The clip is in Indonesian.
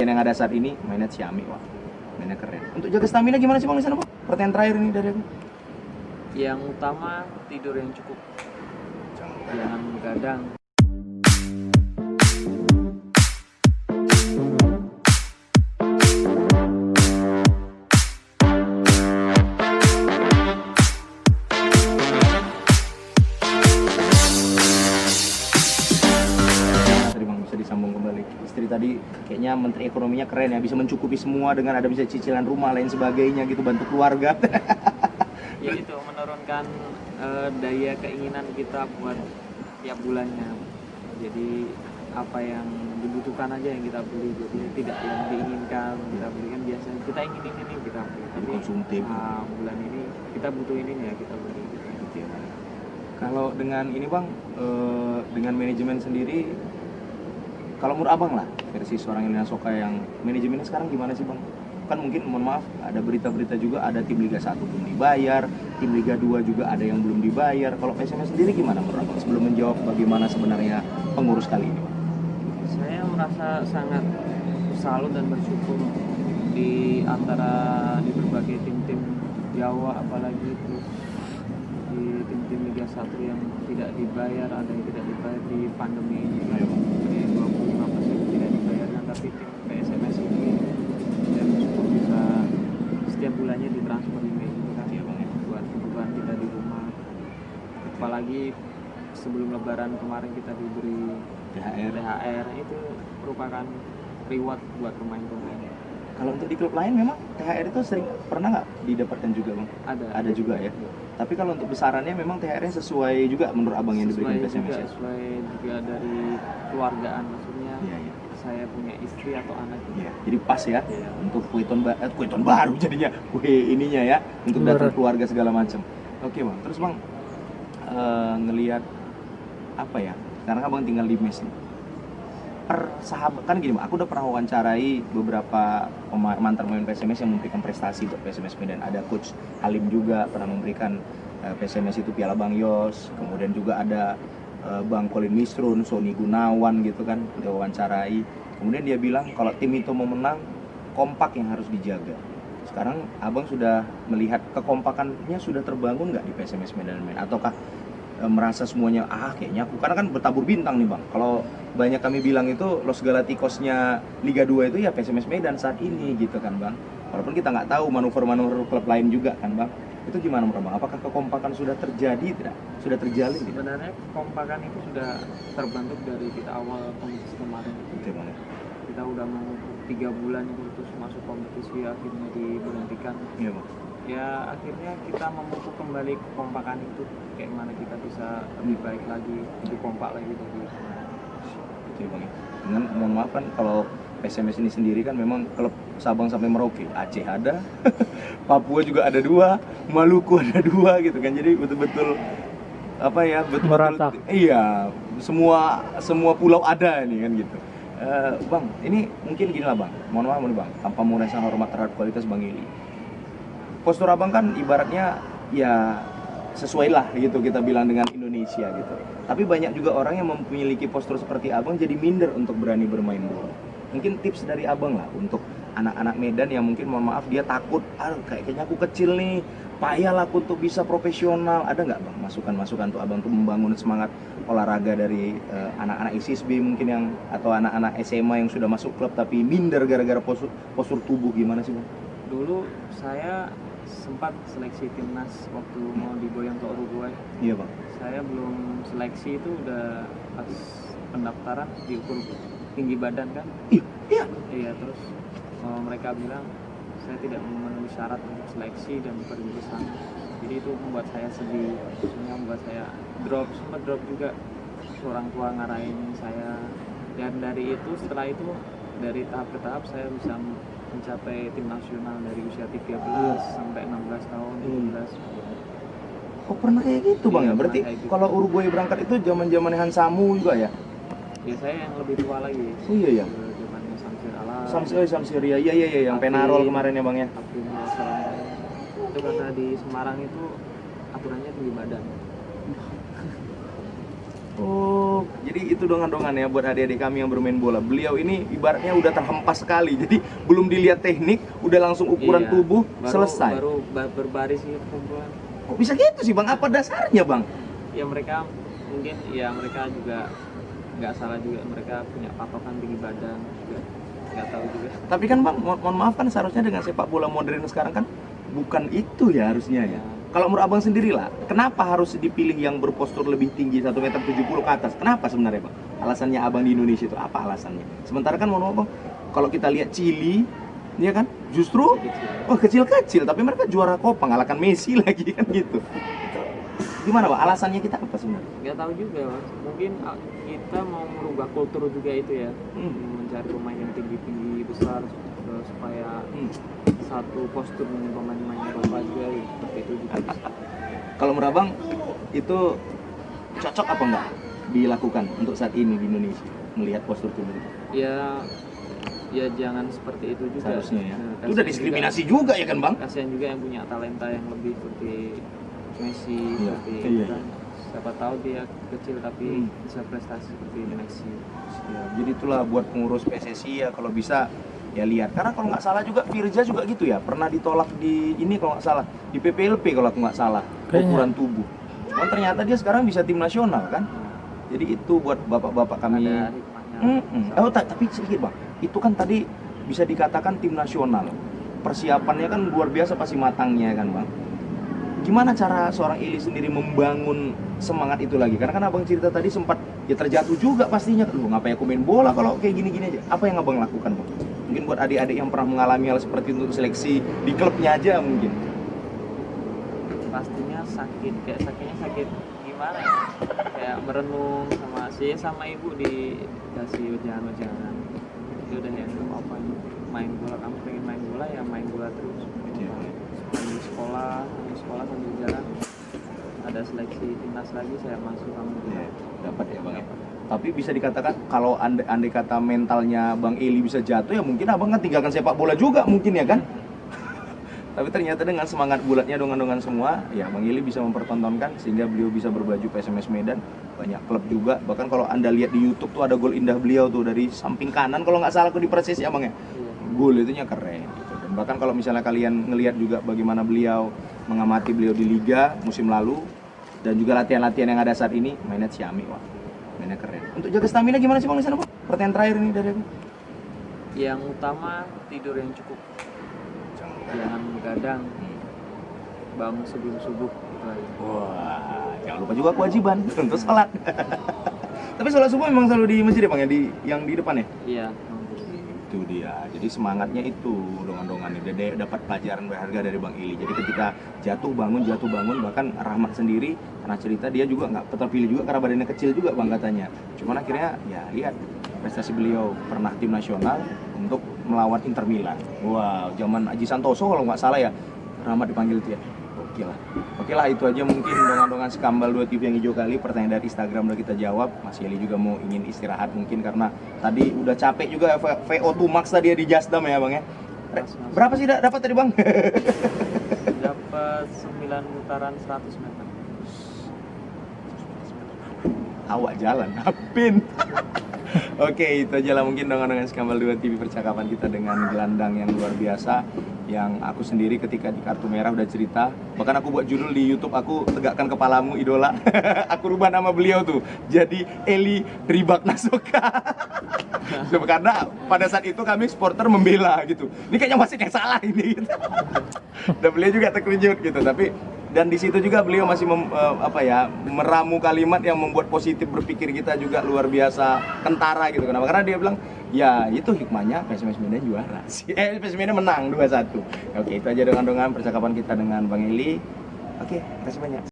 Yang ada saat ini mainnya Xiaomi, wah mainnya keren. Untuk jaga stamina gimana sih bang di sana bang? Pertanyaan terakhir ini dari aku. Yang utama tidur yang cukup, jangan begadang. Tadi bang bisa disambung kembali. Istri tadi kayaknya menteri ekonominya keren ya, bisa mencukupi semua dengan ada bisa cicilan rumah lain sebagainya gitu, bantu keluarga. Ya itu menurunkan daya keinginan kita buat tiap bulannya. Jadi apa yang dibutuhkan aja yang kita beli, jadi tidak yang diinginkan kita beli. Kan biasanya kita ingin ini kita beli, tapi Konsumtif. bulan ini kita butuh ini ya kita beli. Kalau dengan ini bang, dengan manajemen sendiri, kalau menurut abang lah versi seorang Elina Soka yang manajemennya sekarang gimana sih bang? Kan mungkin mohon maaf ada berita-berita juga ada tim Liga 1 belum dibayar, tim Liga 2 juga ada yang belum dibayar. Kalau PSMS sendiri gimana menurut abang sebelum menjawab bagaimana sebenarnya pengurus kali ini bang? Saya merasa sangat salut dan bersyukur di antara di berbagai tim-tim Jawa, apalagi terus di tim-tim Liga 1 yang tidak dibayar, ada yang tidak dibayar di pandemi ini kan, di 25% tidak dibayar. Nah, tapi tim PSMS ini saya bersyukur bisa setiap bulannya ditransfer ini gitu kan, ya bang, ya, buat kebutuhan kita di rumah. Apalagi sebelum Lebaran kemarin kita diberi THR, itu merupakan reward buat pemain-pemain. Kalau untuk di klub lain memang THR itu sering pernah nggak didapatkan juga bang? Ada juga ya. Tapi kalau untuk besarannya memang THR-nya sesuai juga menurut abang yang diberikan PSMS ya? Sesuai juga dari keluargaan, maksudnya Iya, iya. saya punya istri atau anak. Iya, jadi pas ya Iya. untuk kuiton baru jadinya kue ininya ya untuk datang keluarga segala macam. Oke bang, terus bang ngelihat apa ya? Sekarang abang tinggal di mes nih. Persahabat kan gini bang, aku udah pernah wawancarai beberapa mantan pemain PSMS yang memberikan prestasi buat PSMS Medan. Ada coach Halim juga pernah memberikan PSMS itu Piala Bang Yos, kemudian juga ada Bang Colin Misrun, Sony Gunawan gitu kan, udah wawancarai. Kemudian dia bilang kalau tim itu mau menang, kompak yang harus dijaga. Sekarang abang sudah melihat kekompakannya sudah terbangun nggak di PSMS Medan ataukah merasa semuanya kayaknya aku, karena kan bertabur bintang nih bang. Kalau banyak kami bilang itu Los Galacticosnya Liga 2 itu ya PSMS Medan saat ini gitu kan bang, walaupun kita nggak tahu manuver-manuver klub lain juga kan bang. Itu gimana menurut bang, apakah kekompakan sudah terjadi tidak, sudah terjalin tidak? Sebenarnya kekompakan itu sudah terbentuk dari kita awal kompetisi kemarin. Gitu bang. Kita udah mau 3 bulan itu terus masuk kompetisi, akhirnya diberhentikan. Iya bang. Ya akhirnya kita memupuk kembali kekompakan itu, kayak mana kita bisa lebih baik lagi, lebih kompak lagi dari Gitu bang. Dengan mohon maaf kan kalau PSMS ini sendiri kan memang klub Sabang sampai Merauke, Aceh ada, Papua juga ada 2, Maluku ada 2 gitu kan. Jadi betul-betul apa ya, betul-betul iya, semua pulau ada nih kan gitu. Bang, ini mungkin gini lah bang, mohon maaf nih bang, tanpa mengurangi hormat terhadap kualitas Bang Ili. Postur abang kan ibaratnya ya sesuai lah gitu kita bilang dengan Indonesia gitu. Tapi banyak juga orang yang memiliki postur seperti abang jadi minder untuk berani bermain bola. Mungkin tips dari abang lah untuk anak-anak Medan yang mungkin mohon maaf dia takut, kayaknya aku kecil nih, payah lah aku untuk bisa profesional. Ada nggak bang masukan-masukan untuk abang untuk membangun semangat olahraga dari anak-anak ISISB mungkin yang atau anak-anak SMA yang sudah masuk klub tapi minder gara-gara postur tubuh, gimana sih bang? Dulu saya sempat seleksi timnas waktu mau diboyong ke Uruguay. Iya bang. Saya belum seleksi itu udah pas pendaftaran diukur tinggi badan kan. Iya, terus mereka bilang saya tidak memenuhi syarat untuk seleksi dan pergi ke sana. Jadi itu membuat saya sedih, maksudnya membuat saya sempat drop juga. Orang tua ngarahin saya, dan dari itu setelah itu dari tahap ke tahap saya bisa mencapai tim nasional dari usia 13 sampai 16 tahun, 17. Oh pernah kayak gitu bang ya? Berarti gitu. kalau Uruguay berangkat itu zaman-zamannya Hansamu juga ya? Ya saya yang lebih tua lagi. Oh iya ya? Zamannya Samsir Alam. Samsir ya, iya yang Penarol kemarin ya bang ya? Itu karena di Semarang itu aturannya tinggi badan. Oh, jadi itu dongan-dongan ya buat adik-adik kami yang bermain bola. Beliau ini ibaratnya udah terhempas sekali. Jadi belum dilihat teknik, udah langsung ukuran Iya, tubuh baru, selesai. baru berbaris gitu kumpulan. Kok bisa gitu sih Bang? Apa dasarnya Bang? Ya mereka mungkin ya mereka juga nggak salah juga, mereka punya patokan tinggi badan juga, nggak tahu juga. Tapi kan Bang, mohon maaf kan seharusnya dengan sepak bola modern sekarang kan bukan itu ya harusnya ya. Kalau menurut Abang sendiri lah, kenapa harus dipilih yang berpostur lebih tinggi 1,70 m ke atas? Kenapa sebenarnya Bang? Alasannya Abang di Indonesia itu apa alasannya? Sementara kan mohon maaf Bang, kalau kita lihat Chili, ya kan, justru kecil-kecil, tapi mereka juara Copa, ngalahkan Messi lagi kan gitu. Gimana Bang? Alasannya kita apa sebenarnya? Nggak tahu juga Mas, mungkin kita mau merubah kultur juga itu ya, mencari pemain yang tinggi-tinggi besar supaya satu postur dengan pemain-pemain Eropa juga seperti itu juga. Kalau menurut Abang itu cocok apa enggak dilakukan untuk saat ini di Indonesia melihat postur tubuh kita? Ya jangan seperti itu juga. Seharusnya ya. Nah, Itu udah diskriminasi juga ya kan Bang? Kasihan juga yang punya talenta yang lebih seperti Messi, Iya, seperti iya, itu iya. kan. Siapa tahu dia kecil tapi bisa prestasi seperti Messi. Ya, jadi itulah buat pengurus PSSI ya kalau bisa ya lihat. Karena kalau nggak salah juga Firza juga gitu ya, pernah ditolak di ini kalau nggak salah di PPLP kalau aku nggak salah ukuran tubuh. Cuman ternyata dia sekarang bisa tim nasional kan. Jadi itu buat bapak-bapak kami. Ada hikmahnya. Oh tapi sedikit Bang, itu kan tadi bisa dikatakan tim nasional. Persiapannya kan luar biasa pasti matangnya kan Bang. Gimana cara seorang Eli sendiri membangun semangat itu lagi? Karena kan Abang cerita tadi sempat ya terjatuh juga pastinya. Lu ngapain aku main bola kalau kayak gini-gini aja? Apa yang Abang lakukan Bang? Mungkin buat adik-adik yang pernah mengalami hal seperti itu untuk seleksi di klubnya aja mungkin. Pastinya sakit, kayak sakit gimana ya? Kayak merenung sama ibu dikasih ujangan-ujangan. Ya udah ya nggak apa-apa, main bola, kamu pengen main bola ya main bola terus. Sambil sekolah sambil jalan, ada seleksi timnas lagi saya masuk, kamu Dapat ya Bang ya. Tapi bisa dikatakan kalau andai kata mentalnya Bang Eli bisa jatuh ya mungkin Abang kan tinggalkan sepak bola juga mungkin ya kan. Tapi ternyata dengan semangat bulatnya dongan-dongan semua, ya Bang Eli bisa mempertontonkan sehingga beliau bisa berbaju PSMS Medan, banyak klub juga. Bahkan kalau Anda lihat di YouTube tuh ada gol indah beliau tuh dari samping kanan kalau nggak salah aku di persis ya Bang ya. Gol itunya keren gitu. Dan bahkan kalau misalnya kalian ngelihat juga bagaimana beliau mengamati beliau di liga musim lalu dan juga latihan-latihan yang ada saat ini, mainnya ciamik wah. Mainnya keren. Untuk jaga stamina gimana sih Bang di sana, Bang? Pertanyaan terakhir ini dari aku. Yang utama tidur yang cukup, jangan begadang, bangun sebelum subuh gitu aja. Wah, jangan lupa juga kewajiban untuk sholat. Tapi sholat subuh memang selalu di masjid ya Bang ya, yang di depan ya? Iya. Itu dia. Jadi semangatnya itu dongan-dongan ini Dede dapat pelajaran berharga dari Bang Eli. Jadi ketika jatuh bangun bahkan Rahmat sendiri pernah cerita dia juga nggak terpilih juga karena badannya kecil juga Bang katanya. Cuman akhirnya ya lihat prestasi beliau, pernah tim nasional untuk melawan Inter Milan. Wow, zaman Aji Santoso kalau nggak salah ya Rahmat dipanggil itu ya. Oke lah itu aja mungkin dongan-dongan Skambal 2 TV yang hijau kali. Pertanyaan dari Instagram udah kita jawab. Mas Eli juga mau ingin istirahat mungkin karena tadi udah capek juga VO2 Max tadi ya di Jasdam ya Bang ya. Berapa sih dapat tadi Bang? Dapat 9 putaran 100 meter. Awak jalan, apin. Oke, itu aja lah mungkin dongan-dongan Skambal 2 TV percakapan kita dengan gelandang yang luar biasa. Yang aku sendiri ketika di kartu merah udah cerita, bahkan aku buat judul di YouTube aku tegakkan kepalamu idola. Aku rubah nama beliau tuh jadi Eli Ribak Nasoka. Karena pada saat itu kami supporter membela gitu. Ini kayaknya wasit yang salah ini gitu. Dan beliau juga terkejut gitu, tapi dan di situ juga beliau masih meramu kalimat yang membuat positif berpikir kita juga luar biasa kentara gitu. Kenapa? Karena dia bilang ya itu hikmahnya PSMS Medan juara. PSMS Medan menang 2-1. Oke, itu aja dongan-dongan percakapan kita dengan Bang Eli. Oke, terima kasih banyak.